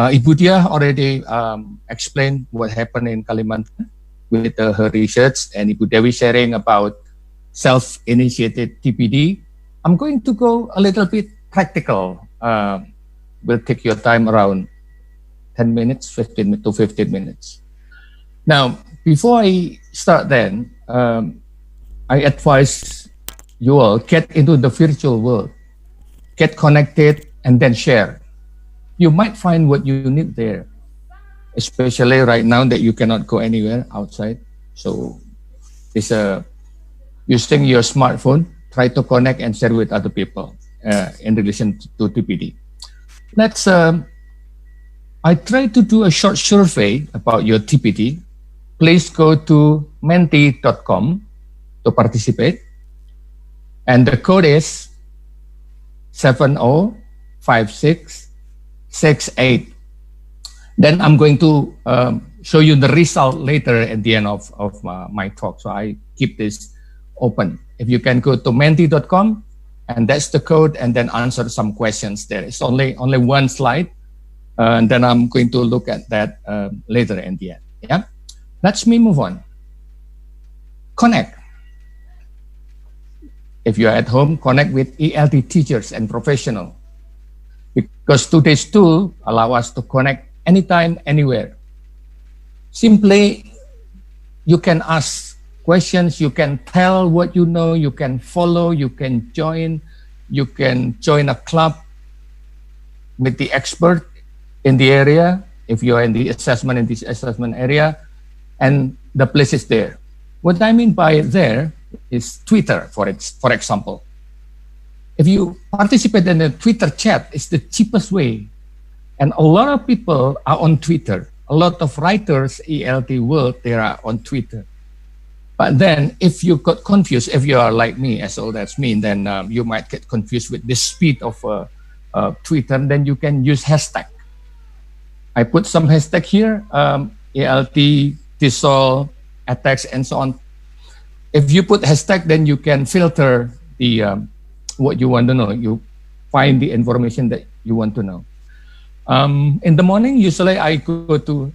Ibu Dia already explained what happened in Kalimantan with her research, and Ibu Dewi sharing about self-initiated TPD. I'm going to go a little bit practical. Will take your time around 10 minutes, 15 to 15 minutes. Now, before I start then, I advise you all get into the virtual world, get connected, and then share. You might find what you need there, especially right now that you cannot go anywhere outside. So it's using your smartphone, try to connect and share with other people in relation to TPD. I try to do a short survey about your TPD. Please go to menti.com to participate. And the code is 705668. Then I'm going to show you the result later at the end of my talk. So I keep this open. If you can go to menti.com, and that's the code, and then answer some questions there. It's only one slide, and then I'm going to look at that later in the end. Yeah, let's move on. Connect. If you're at home, connect with ELT teachers and professionals, because today's tool allow us to connect anytime, anywhere. Simply, you can ask questions, you can tell what you know, you can follow, you can join a club with the expert in the area, if you're in this assessment area, and the place is there. What I mean by there is Twitter, for example. If you participate in a Twitter chat, it's the cheapest way. And a lot of people are on Twitter. A lot of writers, ELT world, they are on Twitter. But then if you got confused, if you are like me, as old as me, then you might get confused with the speed of Twitter, then you can use hashtag. I put some hashtag here, ELT, TESOL, attacks, and so on. If you put hashtag, then you can filter the what you want to know. You find the information that you want to know. In the morning, usually I go to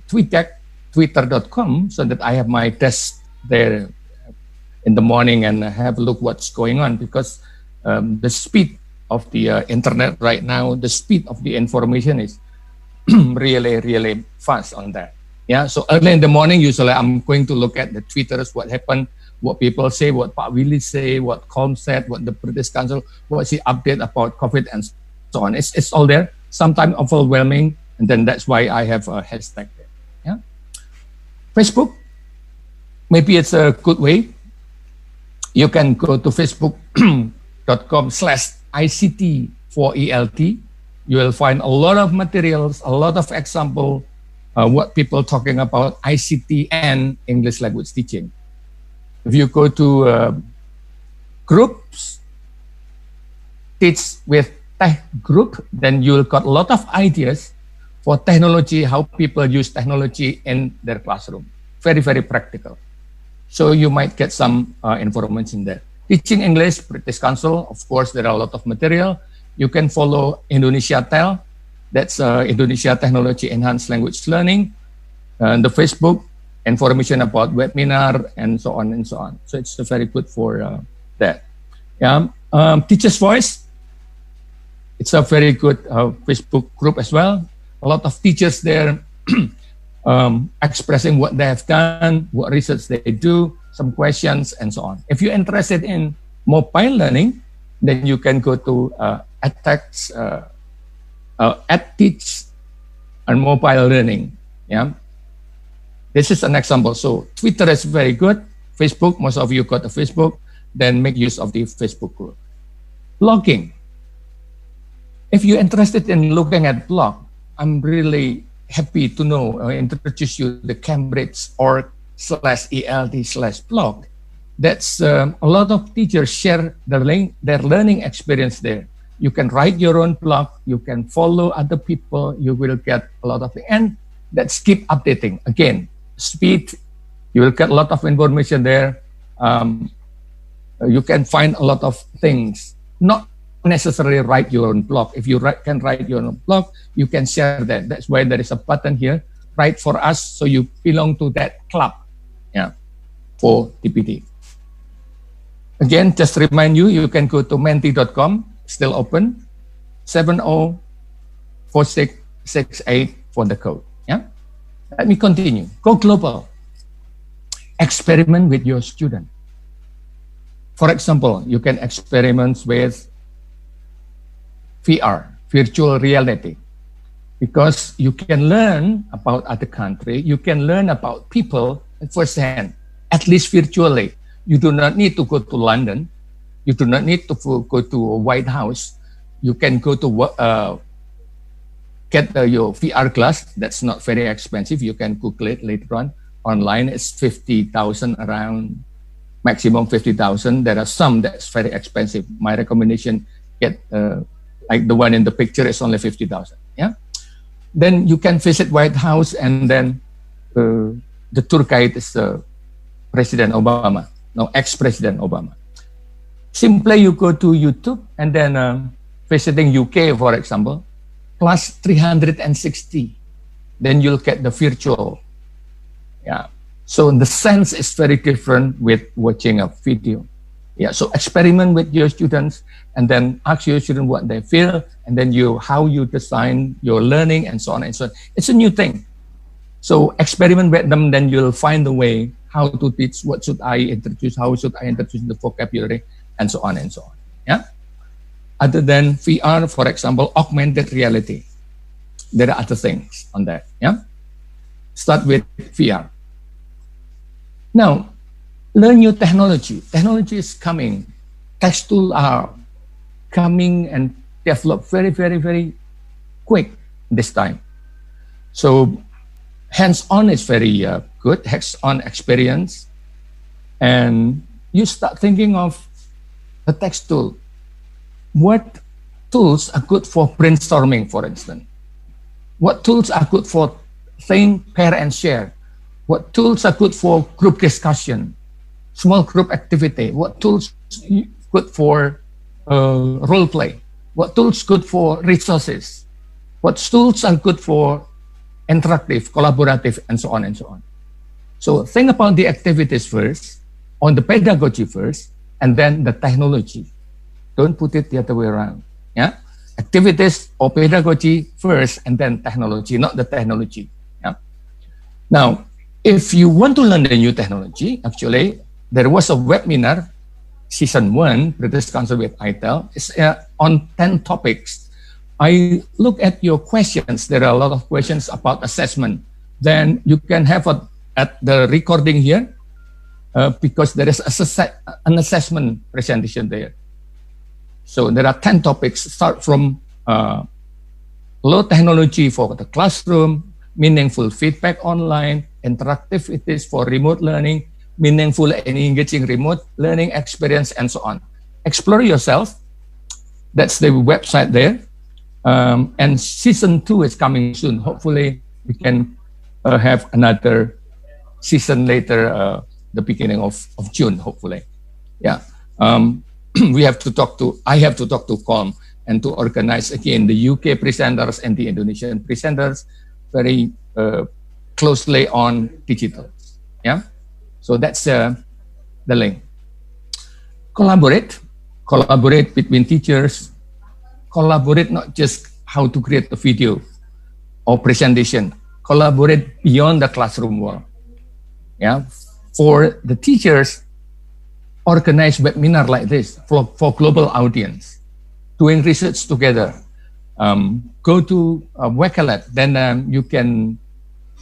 twitter.com so that I have my desk there in the morning and have a look what's going on, because the speed of the internet right now, the speed of the information is really, really fast on that. Yeah, so early in the morning, usually I'm going to look at the Twitters, what happened, what people say, what Pak Willy say, what Colm said, what the British Council, what's the update about COVID and so on. It's all there, sometimes overwhelming, and then that's why I have a hashtag there. Yeah, Facebook, maybe it's a good way. You can go to facebook.com/ICT for ELT. You will find a lot of materials, a lot of example, what people talking about ICT and English language teaching. If you go to groups, teach with tech group, then you'll got a lot of ideas for technology, how people use technology in their classroom. Very, very practical. So you might get some information there. Teaching English, British Council, of course, there are a lot of material. You can follow Indonesia Tel, that's Indonesia Technology Enhanced Language Learning. The Facebook, information about webinar, and so on and so on. So it's very good for that. Yeah. Teacher's Voice, it's a very good Facebook group as well. A lot of teachers there expressing what they have done, what research they do, some questions, and so on. If you're interested in mobile learning, then you can go to edTech and mobile learning. Yeah, this is an example. So Twitter is very good. Facebook, most of you got a Facebook. Then make use of the Facebook group. Blogging. If you're interested in looking at blog, I'm really happy to know, introduce you the Cambridge.org/ELT/blog. That's a lot of teachers share their learning experience there. You can write your own blog, you can follow other people, you will get a lot of things. And that's keep updating. Again, speed, you will get a lot of information there. You can find a lot of things, not necessarily write your own blog. If you can write your own blog, you can share that. That's why there is a button here, write for us, so you belong to that club, yeah, for TPT. Again, just to remind you, you can go to menti.com, still open, 704668 for the code, yeah? Let me continue. Go global. Experiment with your student. For example, you can experiment with VR, virtual reality, because you can learn about other country, you can learn about people firsthand, at least virtually. You do not need to go to London. You do not need to go to a White House. You can go to get your VR glass. That's not very expensive. You can Google it later on. Online, it's 50,000 around, maximum 50,000. There are some that's very expensive. My recommendation, get like the one in the picture, is only 50,000. Yeah. Then you can visit White House, and then the tour guide is President Obama, no, ex-President Obama. Simply you go to YouTube and then visiting UK, for example, plus 360. Then you'll get the virtual. Yeah. So the sense is very different with watching a video. Yeah. So experiment with your students, and then ask your students what they feel, and then how you design your learning, and so on and so on. It's a new thing. So experiment with them, then you'll find the way how to teach, what should I introduce, how should I introduce the vocabulary, and so on and so on. Yeah. Other than VR, for example, augmented reality. There are other things on that. Yeah. Start with VR. Now, learn new technology. Technology is coming. Text tools are coming and develop very, very, very quick this time. So hands-on is very good, hands-on experience. And you start thinking of a text tool. What tools are good for brainstorming, for instance? What tools are good for think, pair, and share? What tools are good for group discussion, small group activity? What tools good for role play? What tools good for resources? What tools are good for interactive, collaborative, and so on and so on? So think about the activities first, on the pedagogy first, and then the technology. Don't put it the other way around. Yeah, activities or pedagogy first, and then technology, not the technology. Yeah. Now, if you want to learn the new technology, actually, there was a webinar, season 1, British Council with ITEL, it's on 10 topics. I look at your questions. There are a lot of questions about assessment. Then you can have at the recording here, because there is an assessment presentation there. So there are 10 topics, start from low technology for the classroom, meaningful feedback online, interactive it is for remote learning, meaningful and engaging remote learning experience, and so on. Explore yourself. That's the website there. And season 2 is coming soon. Hopefully we can have another season later, the beginning of June, hopefully. Yeah. I have to talk to COM and to organize again the UK presenters and the Indonesian presenters very closely on digital. Yeah. So that's the link. Collaborate between teachers. Collaborate not just how to create the video or presentation. Collaborate beyond the classroom wall. Yeah. For the teachers, organize webinar like this for global audience, doing research together. Go to Wakelet, then you can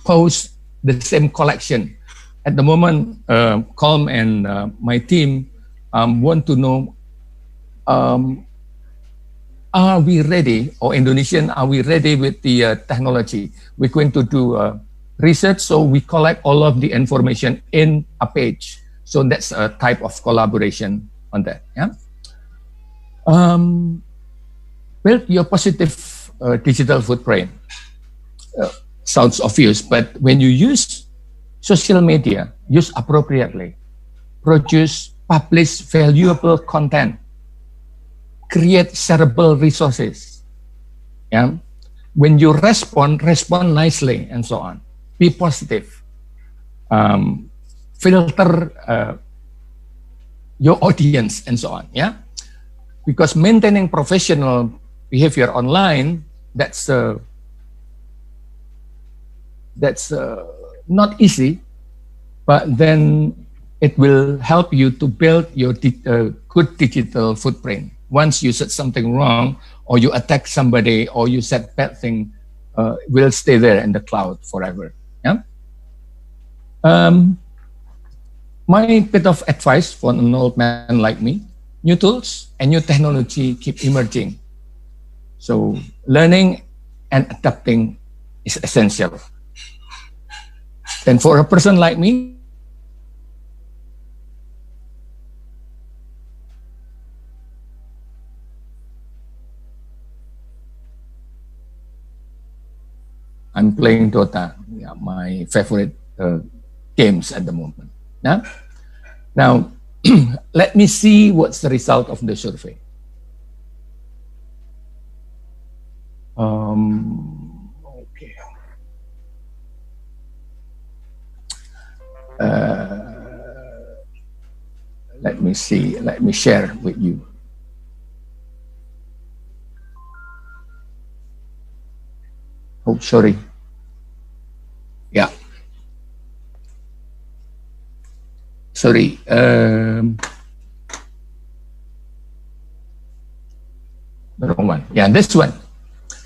post the same collection. At the moment, COM and my team want to know, are we ready, or Indonesian, are we ready with the technology? We're going to do research, so we collect all of the information in a page. So that's a type of collaboration on that. Yeah. Build your positive digital footprint. Sounds obvious, but when you use social media, use appropriately. Publish valuable content. create shareable resources. Yeah. When you respond nicely and so on. Be positive. Filter your audience and so on. Yeah. Because maintaining professional behavior online, that's not easy, but then it will help you to build your good digital footprint. Once you said something wrong, or you attack somebody, or you said bad thing, will stay there in the cloud forever. Yeah. My bit of advice for an old man like me: new tools and new technology keep emerging. So learning and adapting is essential. And for a person like me, I'm playing Dota, yeah, my favorite games at the moment. Yeah? Now, let me see what's the result of the survey. Okay. Let me see, let me share with you. Oh, sorry. Yeah. Sorry. The wrong one. Yeah, this one.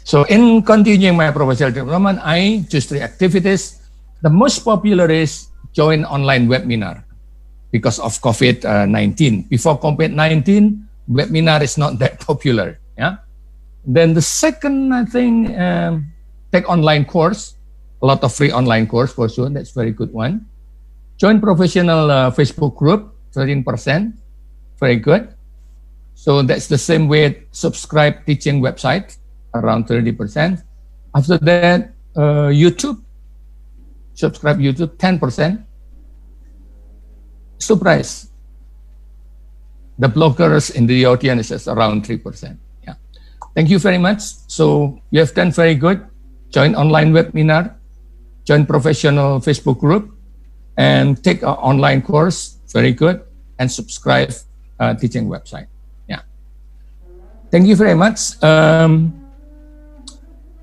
So in continuing my professional development, I choose 3 activities. The most popular is join online webinar because of COVID-19. Before COVID-19, webinar is not that popular. Yeah. Then the second, I think, take online course, a lot of free online course for sure. That's very good one. Join professional Facebook group, 13%, very good. So that's the same way. Subscribe teaching website, around 30%. After that, YouTube, subscribe YouTube, 10%. Surprise, the bloggers in the audience is around 3%. Yeah, thank you very much. So you have done very good. Join online webinar, join professional Facebook group, and take an online course, very good, and subscribe teaching website. Yeah. Thank you very much.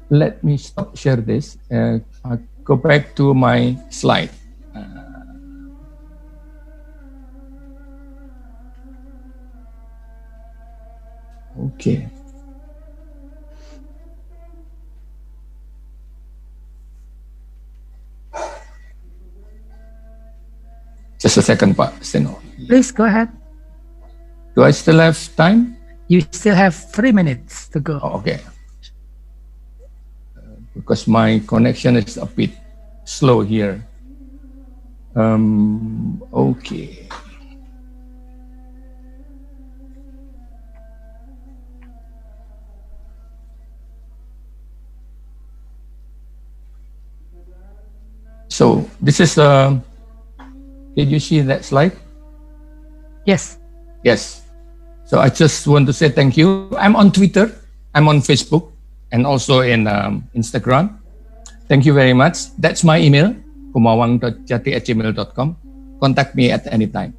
Let me stop share this. I'll go back to my slide. Okay. Just a second, Pak Steno. Please go ahead. Do I still have time? You still have 3 minutes to go. Oh, okay. Because my connection is a bit slow here. Okay. So this is did you see that slide? Yes. Yes. So I just want to say thank you. I'm on Twitter, I'm on Facebook, and also in Instagram. Thank you very much. That's my email, gumawang.jati@gmail.com. Contact me at any time.